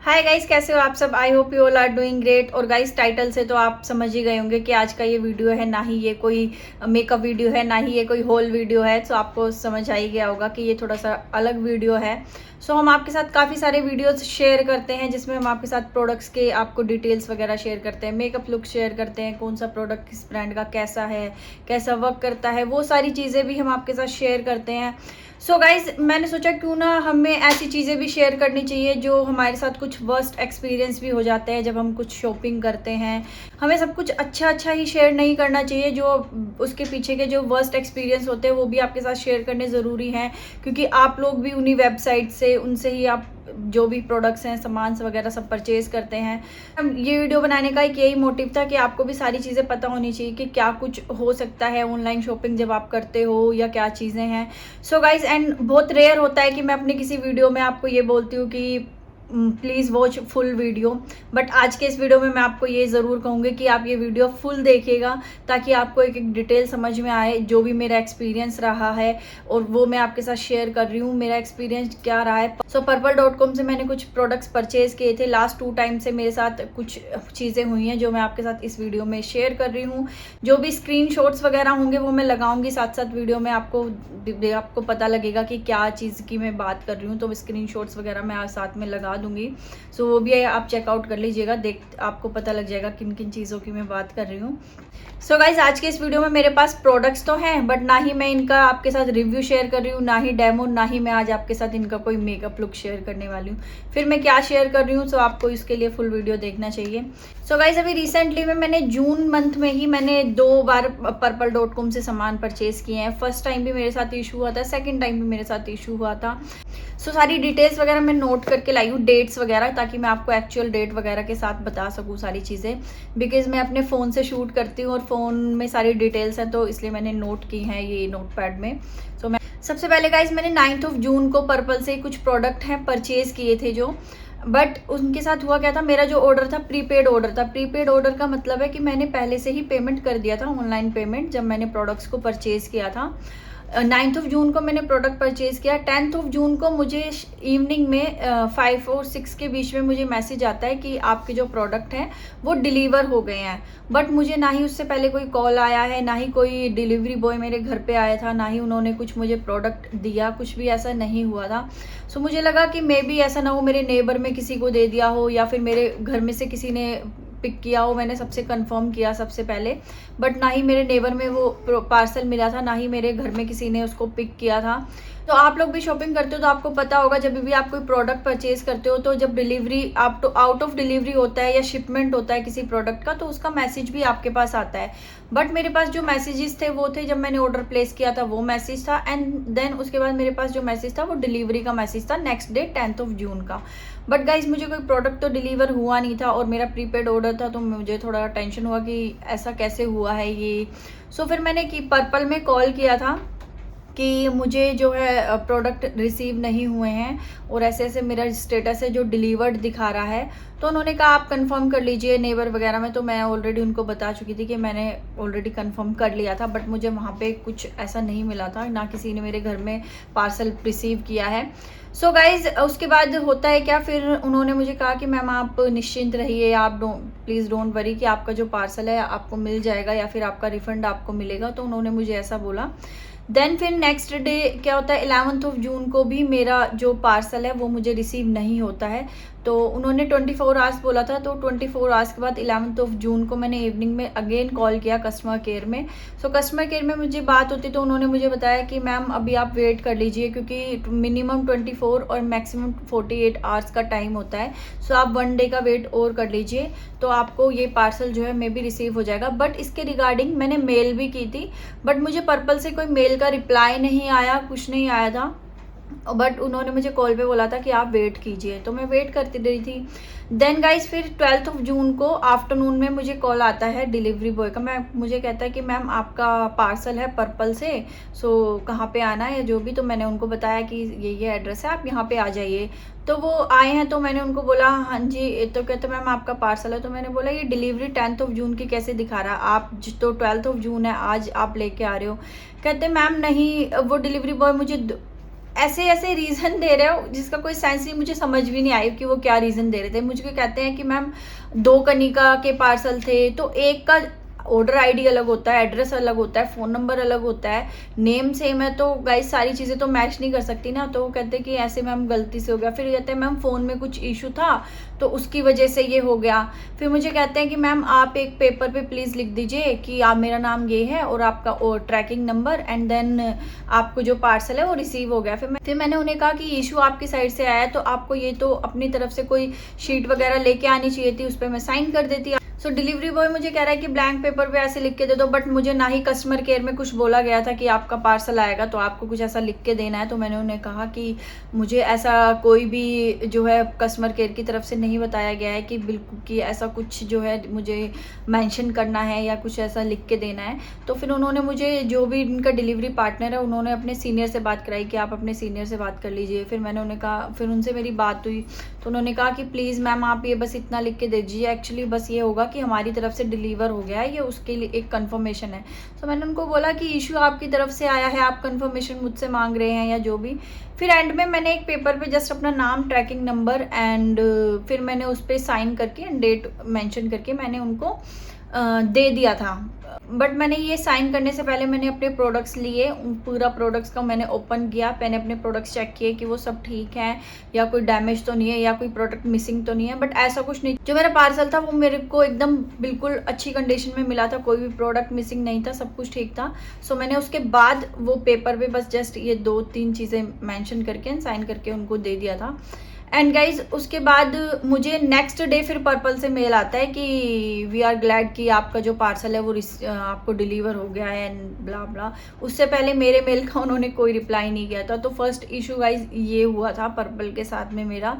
Hi guys, कैसे हो आप सब। I hope you all are doing great. और गाइस, टाइटल से तो आप समझ ही गए होंगे कि आज का ये वीडियो है ना ही ये कोई मेकअप वीडियो है, ना ही ये कोई हॉल वीडियो है। तो आपको समझ आ ही गया होगा कि ये थोड़ा सा अलग वीडियो है। सो हम आपके साथ काफ़ी सारे वीडियोस शेयर करते हैं जिसमें हम आपके साथ प्रोडक्ट्स के आपको डिटेल्स वगैरह शेयर करते हैं, मेकअप लुक शेयर करते हैं, कौन सा प्रोडक्ट किस ब्रांड का कैसा है, कैसा वर्क करता है, वो सारी चीज़ें भी हम आपके साथ शेयर करते हैं। सो गाइज, मैंने सोचा क्यों ना हमें ऐसी चीज़ें भी शेयर करनी चाहिए जो हमारे साथ कुछ वर्स्ट एक्सपीरियंस भी हो जाते हैं जब हम कुछ शॉपिंग करते हैं। हमें सब कुछ अच्छा अच्छा ही शेयर नहीं करना चाहिए, जो उसके पीछे के जो वर्स्ट एक्सपीरियंस होते हैं वो भी आपके साथ शेयर करने ज़रूरी हैं, क्योंकि आप लोग भी उन्हीं वेबसाइट से उनसे ही आप जो भी प्रोडक्ट्स हैं, सामान वगैरह सब परचेज करते हैं। ये वीडियो बनाने का एक यही मोटिव था कि आपको भी सारी चीज़ें पता होनी चाहिए कि क्या कुछ हो सकता है ऑनलाइन शॉपिंग जब आप करते हो या क्या चीज़ें हैं। सो गाइज, एंड बहुत रेयर होता है कि मैं अपनी किसी वीडियो में आपको ये बोलती हूँ कि please watch full video. But आज के इस वीडियो में मैं आपको ये ज़रूर कहूँगी कि आप ये वीडियो फुल देखिएगा ताकि आपको एक एक डिटेल समझ में आए, जो भी मेरा एक्सपीरियंस रहा है और वो मैं आपके साथ शेयर कर रही हूँ। मेरा एक्सपीरियंस क्या रहा है। सो purple.com से मैंने कुछ प्रोडक्ट्स परचेज किए थे। लास्ट 2 टाइम से मेरे साथ कुछ चीज़ें हुई हैं जो मैं आपके साथ इस वीडियो में शेयर कर रही हूँ। जो भी स्क्रीनशॉट्स वगैरह होंगे वो मैं लगाऊंगी साथ साथ वीडियो में। आपको पता लगेगा कि क्या चीज़ की मैं बात कर रही हूँ, तो स्क्रीनशॉट्स वगैरह मैं आज साथ में लगा दूंगी। सो वो भी आप चेकआउट कर लीजिएगा, आपको पता लग जाएगा किन किन चीज़ों की मैं बात कर रही हूँ। सो गाइज, आज के इस वीडियो में मेरे पास प्रोडक्ट्स तो हैं, बट ना ही मैं इनका आपके साथ रिव्यू शेयर कर रही हूँ, ना ही डेमो, ना ही मैं आज आपके साथ इनका कोई मेकअप लुक शेयर करने वाली हूँ। फिर मैं क्या शेयर कर रही हूँ, सो आपको इसके लिए फुल वीडियो देखना चाहिए। सो गाइज, अभी रिसेंटली में मैंने जून मंथ में ही मैंने 2 बार purple.com से सामान परचेज किए हैं। फर्स्ट टाइम भी मेरे साथ इशू हुआ था, सेकेंड टाइम भी मेरे साथ इशू हुआ था। सो सारी डिटेल्स वगैरह मैं नोट करके लाई हूँ, डेट्स वगैरह, ताकि मैं आपको एक्चुअल डेट वगैरह के साथ बता सकूँ सारी चीज़ें। बिकॉज मैं अपने फ़ोन से शूट करती हूँ और फ़ोन में सारी डिटेल्स हैं, तो इसलिए मैंने नोट की हैं ये नोट पैड में। सो मैं सबसे पहले गाइज मैंने 9 जून को पर्पल से कुछ प्रोडक्ट हैं परचेज़ किए थे जो, बट उनके साथ हुआ क्या था, मेरा जो ऑर्डर था प्रीपेड ऑर्डर था। प्रीपेड ऑर्डर का मतलब है कि मैंने पहले से ही पेमेंट कर दिया था, ऑनलाइन पेमेंट, जब मैंने प्रोडक्ट्स को परचेज़ किया था। 9 जून को मैंने प्रोडक्ट परचेज़ किया। 10 जून को मुझे इवनिंग में 5 और 6 के बीच में मुझे मैसेज आता है कि आपके जो प्रोडक्ट हैं वो डिलीवर हो गए हैं। बट मुझे ना ही उससे पहले कोई कॉल आया है, ना ही कोई डिलीवरी बॉय मेरे घर पे आया था, ना ही उन्होंने कुछ मुझे प्रोडक्ट दिया, कुछ भी ऐसा नहीं हुआ था। सो मुझे लगा कि मे बी ऐसा ना हो मेरे नेबर में किसी को दे दिया हो या फिर मेरे घर में से किसी ने पिक किया हो। मैंने सबसे कंफर्म किया सबसे पहले, बट ना ही मेरे नेबर में वो पार्सल मिला था, ना ही मेरे घर में किसी ने उसको पिक किया था। तो आप लोग भी शॉपिंग करते हो तो आपको पता होगा, जब भी आप कोई प्रोडक्ट परचेज करते हो तो जब डिलीवरी आप तो आउट ऑफ डिलीवरी होता है या शिपमेंट होता है किसी प्रोडक्ट का, तो उसका मैसेज भी आपके पास आता है। बट मेरे पास जो मैसेजेस थे वो थे जब मैंने ऑर्डर प्लेस किया था वो मैसेज था, एंड देन उसके बाद मेरे पास जो मैसेज था वो डिलीवरी का मैसेज था नेक्स्ट डे 10 जून का। बट गाइज, मुझे कोई प्रोडक्ट तो डिलीवर हुआ नहीं था और मेरा प्रीपेड ऑर्डर था, तो मुझे थोड़ा टेंशन हुआ कि ऐसा कैसे हुआ है ये। सो फिर मैंने पर्पल में कॉल किया था कि मुझे जो है प्रोडक्ट रिसीव नहीं हुए हैं और ऐसे ऐसे मेरा स्टेटस है जो डिलीवर्ड दिखा रहा है। तो उन्होंने कहा आप कंफर्म कर लीजिए नेबर वगैरह में। तो मैं ऑलरेडी उनको बता चुकी थी कि मैंने ऑलरेडी कंफर्म कर लिया था, बट मुझे वहाँ पे कुछ ऐसा नहीं मिला था, ना किसी ने मेरे घर में पार्सल रिसीव किया है। सो गाइज, उसके बाद होता है क्या, फिर उन्होंने मुझे कहा कि मैम आप निश्चिंत रहिए, आप प्लीज़ डोंट वरी कि आपका जो पार्सल है आपको मिल जाएगा या फिर आपका रिफ़ंड आपको मिलेगा। तो उन्होंने मुझे ऐसा बोला। देन फिर नेक्स्ट डे क्या होता है, 11 जून को भी मेरा जो पार्सल है वो मुझे रिसीव नहीं होता है। तो उन्होंने 24 आवर्स बोला था, तो 24 आवर्स के बाद 11 जून को मैंने इवनिंग में अगेन कॉल किया कस्टमर केयर में। सो कस्टमर केयर में मुझे बात होती तो उन्होंने मुझे बताया कि मैम अभी आप वेट कर लीजिए, क्योंकि मिनिमम 24 और मैक्सिमम 48 आवर्स का टाइम होता है। सो आप 1 डे का वेट और कर लीजिए, तो आपको ये पार्सल जो है मे बी रिसीव हो जाएगा। बट इसके रिगार्डिंग मैंने मेल भी की थी, बट मुझे पर्पल से कोई मेल का रिप्लाई नहीं आया, कुछ नहीं आया था। बट उन्होंने मुझे कॉल पे बोला था कि आप वेट कीजिए, तो मैं वेट करती रही थी। देन गाइज, फिर 12 जून को आफ्टरनून में मुझे कॉल आता है डिलीवरी बॉय का। मुझे कहता है कि मैम आपका पार्सल है पर्पल से, सो कहाँ पे आना है जो भी। तो मैंने उनको बताया कि ये एड्रेस है, आप यहाँ पे आ जाइए। तो वो आए हैं, तो मैंने उनको बोला हाँ जी। तो कहते मैम आपका पार्सल है। तो मैंने बोला ये डिलीवरी 10 जून की कैसे दिखा रहा है, आप तो 12 जून है, आज आप लेके आ रहे हो। कहते मैम नहीं, वो डिलीवरी बॉय मुझे ऐसे ऐसे रीज़न दे रहे हो जिसका कोई सेंस नहीं, मुझे समझ भी नहीं आई कि वो क्या रीज़न दे रहे थे। मुझे कहते हैं कि मैम 2 कनिका के पार्सल थे, तो एक का ऑर्डर आईडी अलग होता है, एड्रेस अलग होता है, फ़ोन नंबर अलग होता है, नेम सेम है, तो गाइस सारी चीज़ें तो मैच नहीं कर सकती ना। तो वो कहते हैं कि ऐसे मैम गलती से हो गया। फिर कहते हैं मैम फ़ोन में कुछ इशू था तो उसकी वजह से ये हो गया। फिर मुझे कहते हैं कि मैम आप एक पेपर पे प्लीज़ लिख दीजिए कि आप, मेरा नाम ये है और आपका और ट्रैकिंग नंबर, एंड देन आपको जो पार्सल है वो रिसीव हो गया। फिर मैंने उन्हें कहा कि इशू आपकी साइड से आया है तो आपको ये तो अपनी तरफ से कोई शीट वगैरह लेके आनी चाहिए थी, उस पर मैं साइन कर देती। सो डिलीवरी बॉय मुझे कह रहा है कि ब्लैंक पेपर पे ऐसे लिख के दे दो, बट मुझे ना ही कस्टमर केयर में कुछ बोला गया था कि आपका पार्सल आएगा तो आपको कुछ ऐसा लिख के देना है। तो मैंने उन्हें कहा कि मुझे ऐसा कोई भी जो है कस्टमर केयर की तरफ से नहीं बताया गया है कि बिल्कुल कि ऐसा कुछ जो है मुझे मेंशन करना है या कुछ ऐसा लिख के देना है। तो फिर उन्होंने मुझे, जो भी इनका डिलीवरी पार्टनर है, उन्होंने अपने सीनियर से बात कराई कि आप अपने सीनियर से बात कर लीजिए। फिर मैंने उन्हें कहा, फिर उनसे मेरी बात हुई तो उन्होंने कहा कि प्लीज़ मैम आप ये बस इतना लिख के दे दीजिए, एक्चुअली बस ये होगा कि हमारी तरफ से डिलीवर हो गया है, ये उसके लिए एक कंफर्मेशन है। तो मैंने उनको बोला कि इशू आपकी तरफ से आया है, आप कंफर्मेशन मुझसे मांग रहे हैं या जो भी। फिर एंड में मैंने एक पेपर पे जस्ट अपना नाम, ट्रैकिंग नंबर एंड फिर मैंने उस पर साइन करके डेट मेंशन करके मैंने उनको दे दिया था। बट मैंने ये साइन करने से पहले मैंने अपने प्रोडक्ट्स लिए, पूरा प्रोडक्ट्स का मैंने ओपन किया, मैंने अपने प्रोडक्ट्स चेक किए कि वो सब ठीक हैं या कोई डैमेज तो नहीं है या कोई प्रोडक्ट मिसिंग तो नहीं है। बट ऐसा कुछ नहीं, जो मेरा पार्सल था वो मेरे को एकदम बिल्कुल अच्छी कंडीशन में मिला था, कोई भी प्रोडक्ट मिसिंग नहीं था, सब कुछ ठीक था। सो मैंने उसके बाद वो पेपर पे बस जस्ट ये 2-3 चीज़ें मैंशन करके साइन करके उनको दे दिया था। एंड गाइज उसके बाद मुझे नेक्स्ट डे फिर पर्पल से मेल आता है कि वी आर ग्लैड कि आपका जो पार्सल है वो आपको डिलीवर हो गया है एंड ब्ला ब्ला। उससे पहले मेरे मेल का उन्होंने कोई रिप्लाई नहीं किया था। तो फर्स्ट इशू गाइज ये हुआ था पर्पल के साथ में मेरा।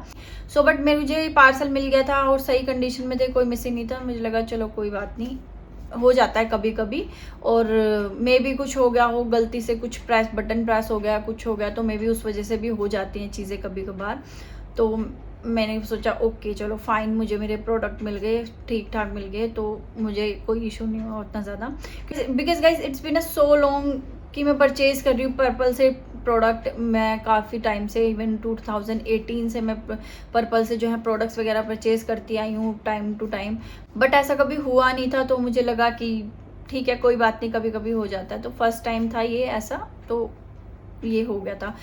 सो बट मुझे पार्सल मिल गया था और सही कंडीशन में थे, कोई मिसिंग नहीं था। मुझे लगा चलो कोई बात नहीं, हो जाता है कभी कभी, और मे भी कुछ हो गया हो, गलती से कुछ बटन प्रेस हो गया, कुछ हो गया, तो मे भी उस वजह से भी हो जाती हैं चीज़ें कभी कभार। तो मैंने सोचा ओके चलो फाइन, मुझे मेरे प्रोडक्ट मिल गए, ठीक ठाक मिल गए, तो मुझे कोई इशू नहीं हुआ उतना ज़्यादा। Because guys it's been a so long कि मैं परचेज़ कर रही हूँ पर्पल से प्रोडक्ट। मैं काफ़ी टाइम से, इवन 2018 से मैं पर्पल से जो है प्रोडक्ट्स वगैरह परचेज़ करती आई हूँ टाइम टू टाइम, बट ऐसा कभी हुआ नहीं था। तो मुझे लगा कि ठीक है कोई बात नहीं, कभी कभी हो जाता है। तो फर्स्ट टाइम था ये ऐसा, तो ये हो गया था।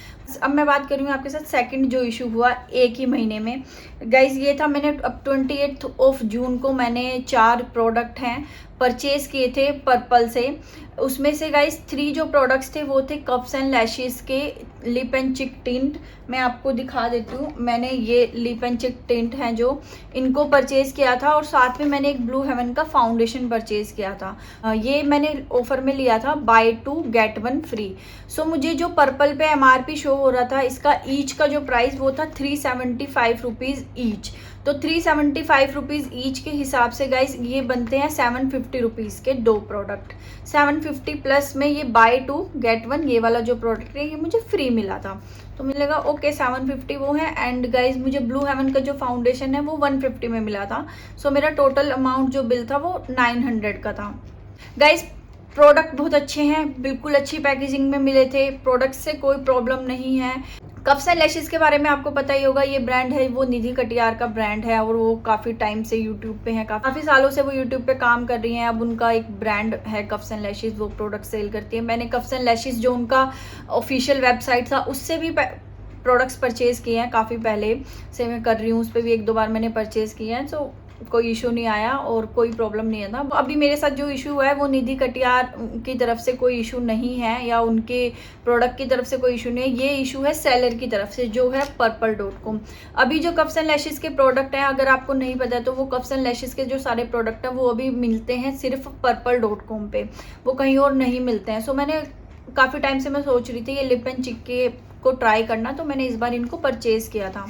अब मैं बात करूँ आपके साथ सेकंड जो इशू हुआ एक ही महीने में। गाइज ये था, मैंने अब 28 जून को मैंने 4 प्रोडक्ट हैं परचेज़ किए थे पर्पल से। उसमें से गाइज 3 जो प्रोडक्ट्स थे वो थे कप्स एंड लैशेस के लिप एंड चिक टिंट। मैं आपको दिखा देती हूँ, मैंने ये लिप एंड चिक टिंट हैं जो इनको परचेज़ किया था, और साथ में मैंने एक ब्लू हेवन का फाउंडेशन परचेज़ किया था। ये मैंने ऑफर में लिया था बाय 2 गेट 1 फ्री। सो मुझे जो पर्पल पे MRP शो हो रहा था, इसका ईच का जो प्राइस वो था 375 रुपीज़ ईच। तो 375 रुपीज़ ईच के हिसाब से गाइज ये बनते हैं 750 रुपीज़ के 2 प्रोडक्ट। 750 प्लस में ये बाय 2 गेट 1 ये वाला जो प्रोडक्ट है ये मुझे फ्री मिला था। तो मुझे लगा ओके 750 वो है। एंड गाइज मुझे ब्लू हेवन का जो फाउंडेशन है वो 150 में मिला था। सो मेरा टोटल अमाउंट जो बिल था वो 900 का था। गाइज प्रोडक्ट बहुत अच्छे हैं, बिल्कुल अच्छी पैकेजिंग में मिले थे, प्रोडक्ट से कोई प्रॉब्लम नहीं है। कप्स एंड लैशेस के बारे में आपको पता ही होगा, ये ब्रांड है वो निधि कटियार का ब्रांड है, और वो काफ़ी टाइम से यूट्यूब पे है, काफ़ी सालों से वो यूट्यूब पे काम कर रही हैं। अब उनका एक ब्रांड है कप्स एंड लैशेस, वो प्रोडक्ट सेल करती है। मैंने कप्स एंड लैशेस जो उनका ऑफिशियल वेबसाइट था उससे भी प्रोडक्ट्स परचेज़ किए हैं, काफ़ी पहले से मैं कर रही हूँ, उस पर भी 1-2 बार मैंने परचेज़ किए हैं। सो कोई इशू नहीं आया और कोई प्रॉब्लम नहीं था। अभी मेरे साथ जो इशू हुआ है वो निधि कटियार की तरफ से कोई इशू नहीं है, या उनके प्रोडक्ट की तरफ से कोई इशू नहीं है। ये इशू है सेलर की तरफ से जो है purple.com। अभी जो कप्स एंड लैशेस के प्रोडक्ट हैं, अगर आपको नहीं पता तो वो कप्स एंड लैशेस के जो सारे प्रोडक्ट हैं वो अभी मिलते हैं सिर्फ purple.com पे, वो कहीं और नहीं मिलते हैं। सो मैंने काफ़ी टाइम से मैं सोच रही थी ये लिप एंड चिक के को ट्राई करना, तो मैंने इस बार इनको परचेज़ किया था।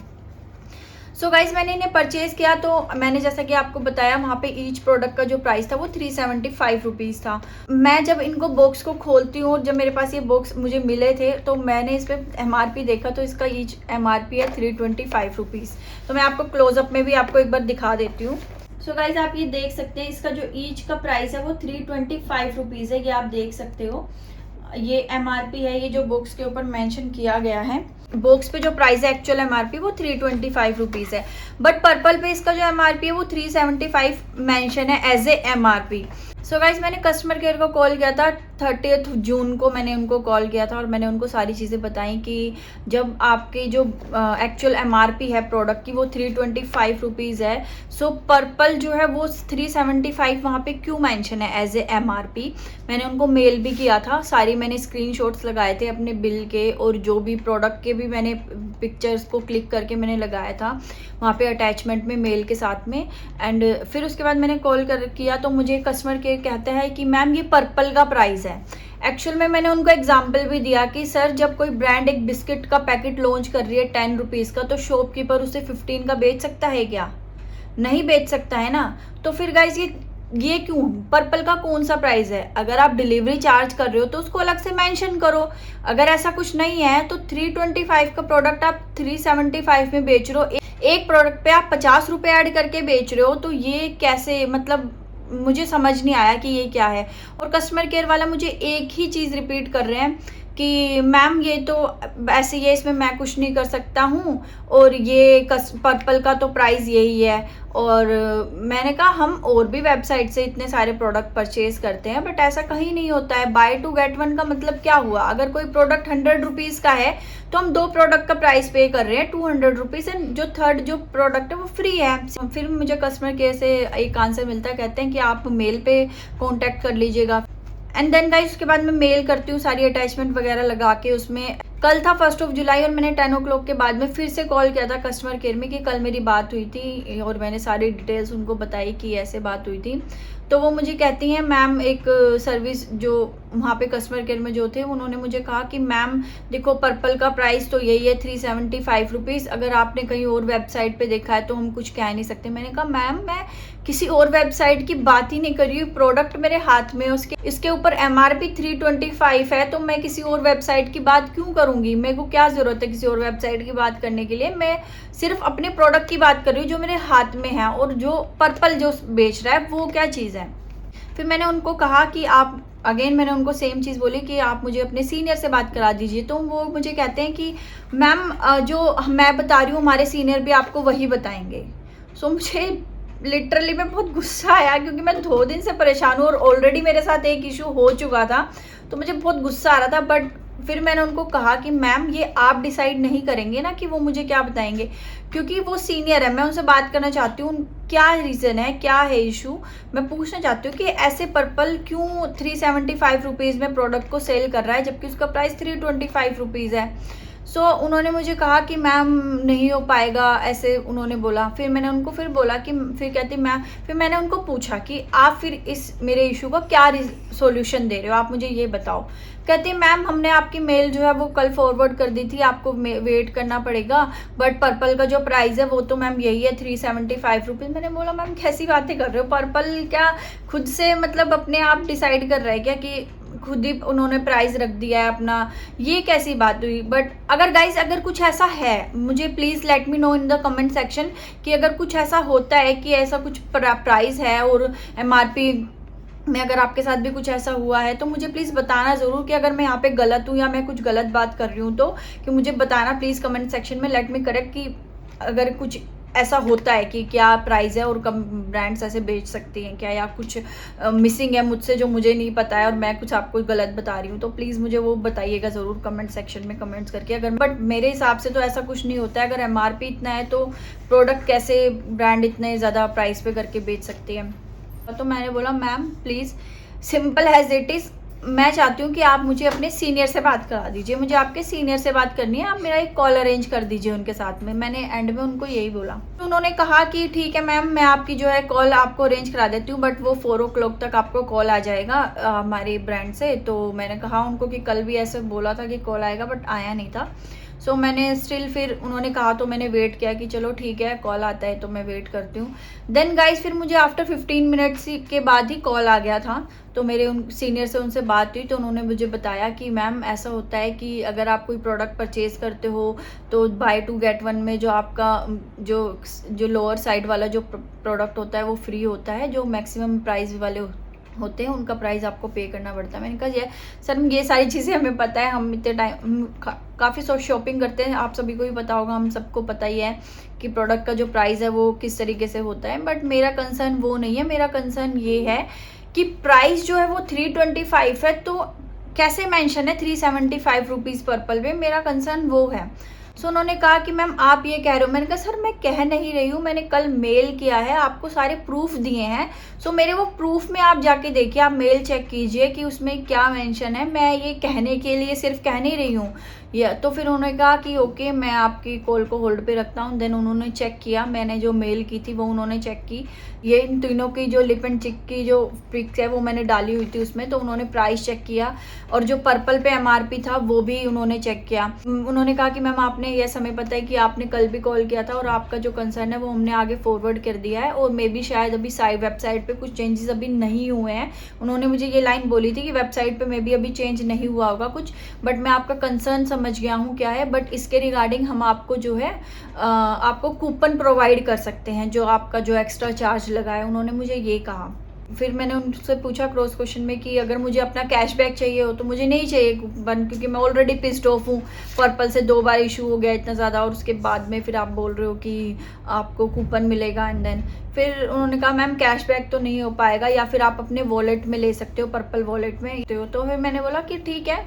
सो गाइज मैंने इन्हें परचेज़ किया, तो मैंने जैसा कि आपको बताया वहाँ पे ईच प्रोडक्ट का जो प्राइस था वो 375 रुपीज़ था। मैं जब इनको बॉक्स को खोलती हूँ, जब मेरे पास ये बॉक्स मुझे मिले थे तो मैंने इस पर MRP देखा, तो इसका ईच MRP है 325 रुपीज़। तो मैं आपको क्लोजअप में भी आपको एक बार दिखा देती हूँ। सो गाइज आप ये देख सकते हैं, इसका जो ईच का प्राइस है वो 325 रुपीज़ है, ये आप देख सकते हो। ये MRP है, ये जो बॉक्स के ऊपर मेंशन किया गया है। बॉक्स पे जो प्राइस है एक्चुअल एमआरपी वो 325 रुपीज़ है, बट पर्पल पे इसका जो एमआरपी है वो 375 मेंशन है as a MRP. So guys मैंने कस्टमर केयर को कॉल किया था 30 जून को, मैंने उनको कॉल किया था और मैंने उनको सारी चीज़ें बताई कि जब आपकी जो एक्चुअल एमआरपी है प्रोडक्ट की वो 325 रुपीज़ है, सो पर्पल जो है वो 375 वहाँ पे क्यों मेंशन है एज ए एमआरपी। मैंने उनको मेल भी किया था, सारी मैंने स्क्रीनशॉट्स लगाए थे अपने बिल के और जो भी प्रोडक्ट के भी मैंने पिक्चर्स को क्लिक करके मैंने लगाया था वहाँ पे अटैचमेंट में मेल के साथ में। एंड फिर उसके बाद मैंने कॉल किया तो मुझे कस्टमर केयर कहता है कि मैम ये पर्पल का प्राइस है। एक्चुअल में मैंने उनको एग्जाम्पल भी दिया कि सर जब कोई ब्रांड एक बिस्किट का पैकेट लॉन्च कर रही है 10 रुपीज़ का, तो शॉपकीपर उसे 15 का बेच सकता है क्या? नहीं बेच सकता है ना। तो फिर गाइज ये क्यों, पर्पल का कौन सा प्राइस है? अगर आप डिलीवरी चार्ज कर रहे हो तो उसको अलग से मेंशन करो। अगर ऐसा कुछ नहीं है तो 325 का प्रोडक्ट आप 375 में बेच रहे हो, एक प्रोडक्ट पे आप 50 रुपये ऐड करके बेच रहे हो, तो ये कैसे, मतलब मुझे समझ नहीं आया कि ये क्या है। और कस्टमर केयर वाला मुझे एक ही चीज़ रिपीट कर रहे हैं कि मैम ये तो ऐसे ही है, इसमें मैं कुछ नहीं कर सकता हूँ और ये पर्पल का तो प्राइस यही है। और मैंने कहा हम और भी वेबसाइट से इतने सारे प्रोडक्ट परचेज करते हैं, बट ऐसा कहीं नहीं होता है। बाय टू गेट वन का मतलब क्या हुआ? अगर कोई प्रोडक्ट 100 रुपीज़ का है तो हम 2 प्रोडक्ट का प्राइस पे कर रहे हैं 200 रुपीज़, एंड जो थर्ड जो प्रोडक्ट है वो फ्री है। फिर मुझे कस्टमर केयर से एक आंसर मिलता है, कहते हैं कि आप मेल पे कॉन्टैक्ट कर लीजिएगा। एंड देन गाइस उसके बाद मैं मेल करती हूँ सारी अटैचमेंट वगैरह लगा के उसमें। कल था 1 जुलाई और मैंने 10 o'clock के बाद में फिर से कॉल किया था कस्टमर केयर में कि कल मेरी बात हुई थी और मैंने सारी डिटेल्स उनको बताई कि ऐसे बात हुई थी। तो वो मुझे कहती हैं मैम, एक सर्विस जो वहाँ पे कस्टमर केयर में जो थे उन्होंने मुझे कहा कि मैम देखो पर्पल का प्राइस तो यही है 375 रुपीज़, अगर आपने कहीं और वेबसाइट पे देखा है तो हम कुछ कह नहीं सकते। मैंने कहा मैम मैं किसी और वेबसाइट की बात ही नहीं कर रही हूँ, प्रोडक्ट मेरे हाथ में उसके इसके ऊपर एमआरपी 325 है, तो मैं किसी और वेबसाइट की बात क्यों करूँगी? मेरे को क्या ज़रूरत है किसी और वेबसाइट की बात करने के लिए? मैं सिर्फ अपने प्रोडक्ट की बात कर रही हूँ जो मेरे हाथ में है, और जो पर्पल जो बेच रहा है वो क्या चीज़ है। फिर मैंने उनको कहा कि आप, अगेन मैंने उनको सेम चीज़ बोली कि आप मुझे अपने सीनियर से बात करा दीजिए। तो वो मुझे कहते हैं कि मैम जो मैं बता रही हूँ हमारे सीनियर भी आपको वही बताएंगे। सो मुझे लिटरली में बहुत गुस्सा आया क्योंकि मैं 2 दिन से परेशान हूँ और ऑलरेडी मेरे साथ एक इशू हो चुका था, तो मुझे बहुत गुस्सा आ रहा था। बट फिर मैंने उनको कहा कि मैम ये आप डिसाइड नहीं करेंगे ना कि वो मुझे क्या बताएंगे, क्योंकि वो सीनियर है, मैं उनसे बात करना चाहती हूँ क्या रीज़न है, क्या है इशू, मैं पूछना चाहती हूँ कि ऐसे पर्पल क्यों 375 रुपीज़ में प्रोडक्ट को सेल कर रहा है जबकि उसका प्राइस 325 रुपीज़ है। सो उन्होंने मुझे कहा कि मैम नहीं हो पाएगा, ऐसे उन्होंने बोला। फिर मैंने उनको फिर बोला कि, फिर कहती मैम, फिर मैंने उनको पूछा कि आप फिर इस मेरे इशू का क्या सॉल्यूशन दे रहे हो, आप मुझे ये बताओ। कहती मैम हमने आपकी मेल जो है वो कल फॉरवर्ड कर दी थी, आपको वेट करना पड़ेगा, बट पर्पल का जो प्राइस है वो तो मैम यही है 375 रुपीज़। मैंने बोला मैम कैसी बातें कर रहे हो, पर्पल क्या खुद से मतलब अपने आप डिसाइड कर रहा है क्या कि खुद ही उन्होंने प्राइस रख दिया है अपना, ये कैसी बात हुई। बट अगर गाइस अगर कुछ ऐसा है, मुझे please let me know in the comment section कि अगर कुछ ऐसा होता है कि ऐसा कुछ प्राइस है और एमआरपी में अगर आपके साथ भी कुछ ऐसा हुआ है तो मुझे प्लीज़ बताना ज़रूर कि अगर मैं यहाँ पे गलत हूँ या मैं कुछ गलत बात कर रही हूँ तो कि मुझे बताना प्लीज़ कमेंट सेक्शन में, लेट मी करेक्ट कि अगर कुछ ऐसा होता है कि क्या प्राइस है और कम ब्रांड्स ऐसे बेच सकती हैं क्या, या कुछ मिसिंग है मुझसे जो मुझे नहीं पता है और मैं कुछ आपको गलत बता रही हूँ, तो प्लीज़ मुझे वो बताइएगा ज़रूर कमेंट सेक्शन में कमेंट्स करके। अगर बट मेरे हिसाब से तो ऐसा कुछ नहीं होता है, अगर एमआरपी इतना है तो प्रोडक्ट कैसे ब्रांड इतने ज़्यादा प्राइस पे करके बेच सकती है। तो मैंने बोला ma'am please simple as it is, मैं चाहती हूँ कि आप मुझे अपने सीनियर से बात करा दीजिए, मुझे आपके सीनियर से बात करनी है, आप मेरा एक कॉल अरेंज कर दीजिए उनके साथ में। मैंने एंड में उनको यही बोला। तो उन्होंने कहा कि ठीक है मैम मैं आपकी जो है कॉल आपको अरेंज करा देती हूँ, बट वो 4 o'clock तक आपको कॉल आ जाएगा हमारे ब्रांड से। तो मैंने कहा उनको कि कल भी ऐसे बोला था कि कॉल आएगा बट आया नहीं था। सो मैंने स्टिल, फिर उन्होंने कहा तो मैंने वेट किया कि चलो ठीक है कॉल आता है तो मैं वेट करती हूँ। देन गाइस फिर मुझे आफ्टर 15 मिनट्स के बाद ही कॉल आ गया था, तो मेरे उन सीनियर से उनसे बात हुई तो उन्होंने मुझे बताया कि मैम ऐसा होता है कि अगर आप कोई प्रोडक्ट परचेज़ करते हो तो बाय टू गेट वन में जो आपका जो लोअर साइड वाला जो प्रोडक्ट होता है वो फ्री होता है, जो मैक्सिमम प्राइस वाले होते हैं उनका प्राइस आपको पे करना पड़ता है। मैंने कहा ये सर ये सारी चीज़ें हमें पता है, हम इतने टाइम काफ़ी शॉपिंग करते हैं, आप सभी को भी पता होगा, हम सबको पता ही है कि प्रोडक्ट का जो प्राइस है वो किस तरीके से होता है। बट मेरा कंसर्न वो नहीं है, मेरा कंसर्न ये है कि प्राइस जो है वो 325 है, तो कैसे मेंशन है 375 रुपीज़ पर्पल पे, मेरा कंसर्न वो है। सो उन्होंने कहा कि मैम आप ये कह रहे हो। मैंने कहा सर मैं कह नहीं रही हूँ, मैंने कल मेल किया है, आपको सारे प्रूफ दिए हैं। सो मेरे वो प्रूफ में आप जाके देखिए, आप मेल चेक कीजिए कि उसमें क्या मेंशन है। मैं ये कहने के लिए सिर्फ कह नहीं रही हूँ। या तो फिर उन्होंने कहा कि ओके मैं आपकी कॉल को होल्ड पे रखता हूँ। देन उन्होंने चेक किया, मैंने जो मेल की थी वो उन्होंने चेक की। ये इन तीनों की जो लिप एंड चिक की जो पिक्स है वो मैंने डाली हुई थी उसमें, तो उन्होंने प्राइस चेक किया और जो पर्पल पे MRP था वो भी उन्होंने चेक किया। उन्होंने कहा कि मैम आपने यह समय पता है कि आपने कल भी कॉल किया था और आपका जो कंसर्न है वो हमने आगे फॉरवर्ड कर दिया है, और मे बी शायद अभी वेबसाइट पे कुछ चेंजेस अभी नहीं हुए हैं। उन्होंने मुझे ये लाइन बोली थी कि वेबसाइट पे मे बी अभी चेंज नहीं हुआ होगा कुछ, बट मैं आपका कंसर्न समझ गया हूँ क्या है। बट इसके रिगार्डिंग हम आपको जो है आपको कूपन प्रोवाइड कर सकते हैं जो आपका जो एक्स्ट्रा चार्ज लगा है, उन्होंने मुझे ये कहा। फिर मैंने उनसे पूछा क्रॉस क्वेश्चन में कि अगर मुझे अपना कैशबैक चाहिए हो तो मुझे नहीं चाहिए कूपन, क्योंकि मैं ऑलरेडी पिस्ड ऑफ हूँ, पर्पल से 2 बार इशू हो गया इतना ज़्यादा, और उसके बाद में फिर आप बोल रहे हो कि आपको कूपन मिलेगा। एंड देन फिर उन्होंने कहा मैम कैशबैक तो नहीं हो पाएगा, या फिर आप अपने वॉलेट में ले सकते हो, पर्पल वॉलेट में। तो फिर मैंने बोला कि ठीक है,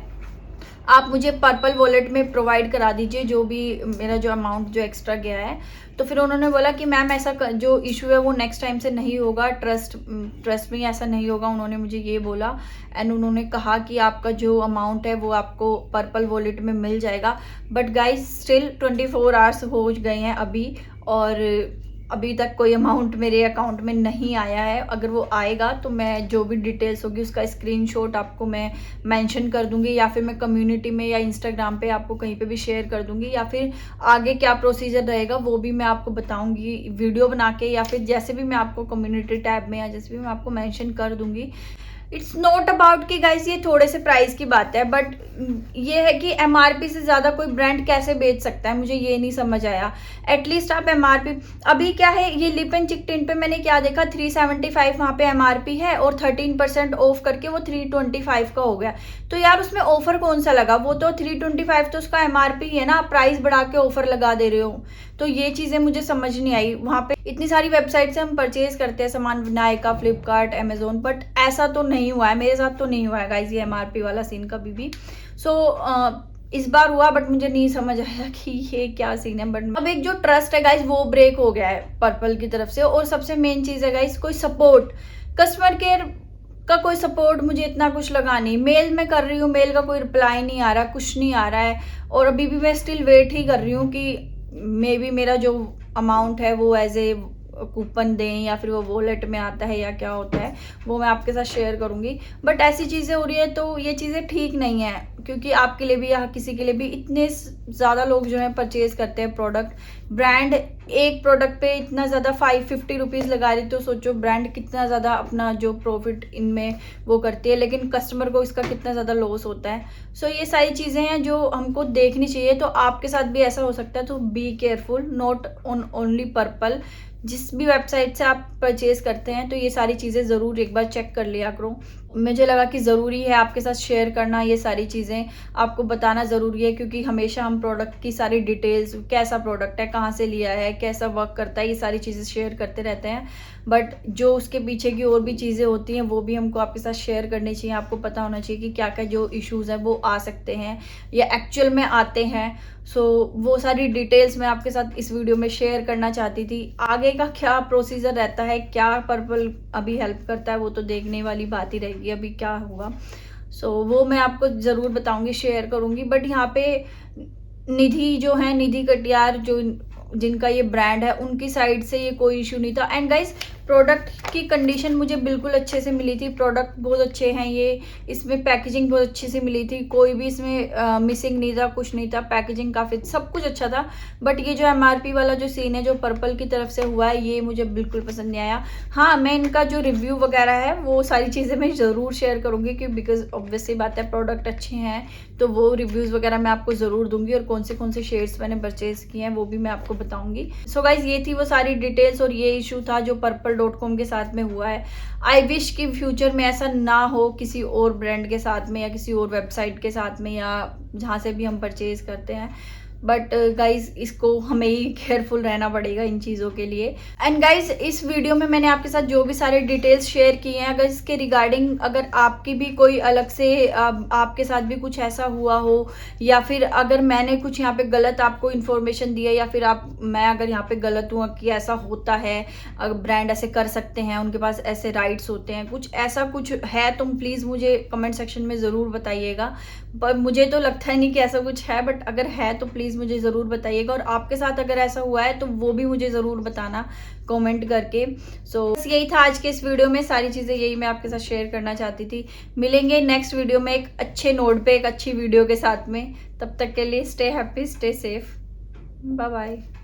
आप मुझे पर्पल वॉलेट में प्रोवाइड करा दीजिए जो भी मेरा जो अमाउंट जो एक्स्ट्रा गया है। तो फिर उन्होंने बोला कि मैम ऐसा जो इशू है वो नेक्स्ट टाइम से नहीं होगा, ट्रस्ट में ऐसा नहीं होगा, उन्होंने मुझे ये बोला। एंड उन्होंने कहा कि आपका जो अमाउंट है वो आपको पर्पल वॉलेट में मिल जाएगा। बट गाइज स्टिल 24 आवर्स हो गए हैं अभी, और अभी तक कोई अमाउंट मेरे अकाउंट में नहीं आया है। अगर वो आएगा तो मैं जो भी डिटेल्स होगी उसका स्क्रीनशॉट आपको मैं मेंशन कर दूंगी, या फिर मैं कम्युनिटी में या इंस्टाग्राम पे आपको कहीं पे भी शेयर कर दूंगी, या फिर आगे क्या प्रोसीजर रहेगा वो भी मैं आपको बताऊंगी वीडियो बना के, या फिर जैसे भी मैं आपको कम्युनिटी टैब में या जैसे भी मैं आपको मेंशन कर दूंगी। इट्स नॉट अबाउट कि गाइस ये थोड़े से प्राइस की बात है, बट ये है कि MRP से ज़्यादा कोई ब्रांड कैसे बेच सकता है, मुझे ये नहीं समझ आया। एटलीस्ट आप MRP अभी क्या है, ये लिप एंड चिक टिंट पे मैंने क्या देखा 375 वहाँ पे MRP है, और 13% ऑफ करके वो 325 का हो गया। तो यार उसमें ऑफर कौन सा लगा, वो तो 325 तो उसका MRP है ना, प्राइस बढ़ा के ऑफर लगा दे रहे हो। तो ये चीज़ें मुझे समझ नहीं आई। वहाँ पे इतनी सारी वेबसाइट से हम परचेज करते हैं सामान, नायका, फ्लिपकार्ट, अमेजोन, बट ऐसा तो नहीं हुआ है, मेरे साथ तो नहीं हुआ है गाइज ये MRP वाला सीन कभी भी। सो इस बार हुआ, बट मुझे नहीं समझ आया कि ये क्या सीन है। बट अब एक जो ट्रस्ट है गाइज वो ब्रेक हो गया है पर्पल की तरफ से, और सबसे मेन चीज़ है गाइज कोई सपोर्ट, कस्टमर केयर का कोई सपोर्ट मुझे इतना कुछ लगा नहीं। मेल मैं कर रही हूँ, मेल का कोई रिप्लाई नहीं आ रहा, कुछ नहीं आ रहा है, और अभी भी मैं स्टिल वेट ही कर रही हूँ कि मे बी मेरा जो अमाउंट है वो एज ए कूपन दें, या फिर वो वॉलेट में आता है या क्या होता है वो मैं आपके साथ शेयर करूंगी। बट ऐसी चीज़ें हो रही है तो ये चीज़ें ठीक नहीं है, क्योंकि आपके लिए भी या किसी के लिए भी इतने ज़्यादा लोग जो है परचेज करते हैं प्रोडक्ट। ब्रांड एक प्रोडक्ट पे इतना ज़्यादा 550 रुपीज़ लगा रही, तो सोचो ब्रांड कितना ज़्यादा अपना जो प्रॉफिट इनमें वो करती है, लेकिन कस्टमर को इसका कितना ज़्यादा लॉस होता है। सो ये सारी चीज़ें हैं जो हमको देखनी चाहिए। तो आपके साथ भी ऐसा हो सकता है, तो be careful, not on only purple. जिस भी वेबसाइट से आप परचेज करते हैं तो ये सारी चीज़ें ज़रूर एक बार चेक कर लिया करो। मुझे लगा कि ज़रूरी है आपके साथ शेयर करना, ये सारी चीज़ें आपको बताना ज़रूरी है, क्योंकि हमेशा हम प्रोडक्ट की सारी डिटेल्स, कैसा प्रोडक्ट है, कहाँ से लिया है, कैसा वर्क करता है, ये सारी चीज़ें शेयर करते रहते हैं। बट जो उसके पीछे की और भी चीज़ें होती हैं वो भी हमको आपके साथ शेयर करनी चाहिए। आपको पता होना चाहिए कि क्या क्या जो इश्यूज़ हैं वो आ सकते हैं या एक्चुअल में आते हैं। सो वो सारी डिटेल्स मैं आपके साथ इस वीडियो में शेयर करना चाहती थी। आगे का क्या प्रोसीजर रहता है, क्या पर्पल अभी हेल्प करता है, वो तो देखने वाली बात ही रहेगी अभी क्या होगा। सो वो मैं आपको ज़रूर बताऊंगी, शेयर करूंगी। बट यहाँ पे निधि जो है, निधि कटियार जो जिनका ये ब्रांड है, उनकी साइड से ये कोई इशू नहीं था। एंड गाइज प्रोडक्ट की कंडीशन मुझे बिल्कुल अच्छे से मिली थी, प्रोडक्ट बहुत अच्छे हैं ये, इसमें पैकेजिंग बहुत अच्छे से मिली थी, कोई भी इसमें मिसिंग नहीं था, कुछ नहीं था, पैकेजिंग काफ़ी सब कुछ अच्छा था। बट ये जो MRP वाला जो सीन है जो पर्पल की तरफ से हुआ है, ये मुझे बिल्कुल पसंद नहीं आया। हाँ, मैं इनका जो रिव्यू वगैरह है वो सारी चीज़ें मैं ज़रूर शेयर करूँगी, क्योंकि बिकॉज ऑब्वियसली बात है प्रोडक्ट अच्छे हैं तो वो रिव्यूज़ वगैरह मैं आपको ज़रूर दूंगी, और कौन से शेड्स मैंने परचेज किए हैं वो भी मैं आपको बताऊंगी। सो गाइज ये थी वो सारी डिटेल्स, और ये इशू था जो पर्पल Nykaa.com के साथ में हुआ है। आई विश कि फ्यूचर में ऐसा ना हो किसी और ब्रांड के साथ में या किसी और वेबसाइट के साथ में या जहाँ से भी हम परचेज करते हैं। बट गाइज इसको हमें ही केयरफुल रहना पड़ेगा इन चीज़ों के लिए। एंड गाइज इस वीडियो में मैंने आपके साथ जो भी सारे डिटेल्स शेयर किए हैं, अगर इसके रिगार्डिंग अगर आपकी भी कोई अलग से आपके साथ भी कुछ ऐसा हुआ हो या फिर अगर मैंने कुछ यहाँ पे गलत आपको इन्फॉर्मेशन दिया या फिर मैं अगर यहाँ पे गलत हूँ कि ऐसा होता है, ब्रांड ऐसे कर सकते हैं, उनके पास ऐसे राइट्स होते हैं, कुछ ऐसा कुछ है तो प्लीज़ मुझे कमेंट सेक्शन में ज़रूर बताइएगा। पर मुझे तो लगता है नहीं कि ऐसा कुछ है, बट अगर है तो प्लीज़ मुझे ज़रूर बताइएगा। और आपके साथ अगर ऐसा हुआ है तो वो भी मुझे ज़रूर बताना कमेंट करके। सो यही था आज के इस वीडियो में, सारी चीज़ें यही मैं आपके साथ शेयर करना चाहती थी। मिलेंगे नेक्स्ट वीडियो में एक अच्छे नोट पे, एक अच्छी वीडियो के साथ में। तब तक के लिए stay happy, stay safe, bye bye.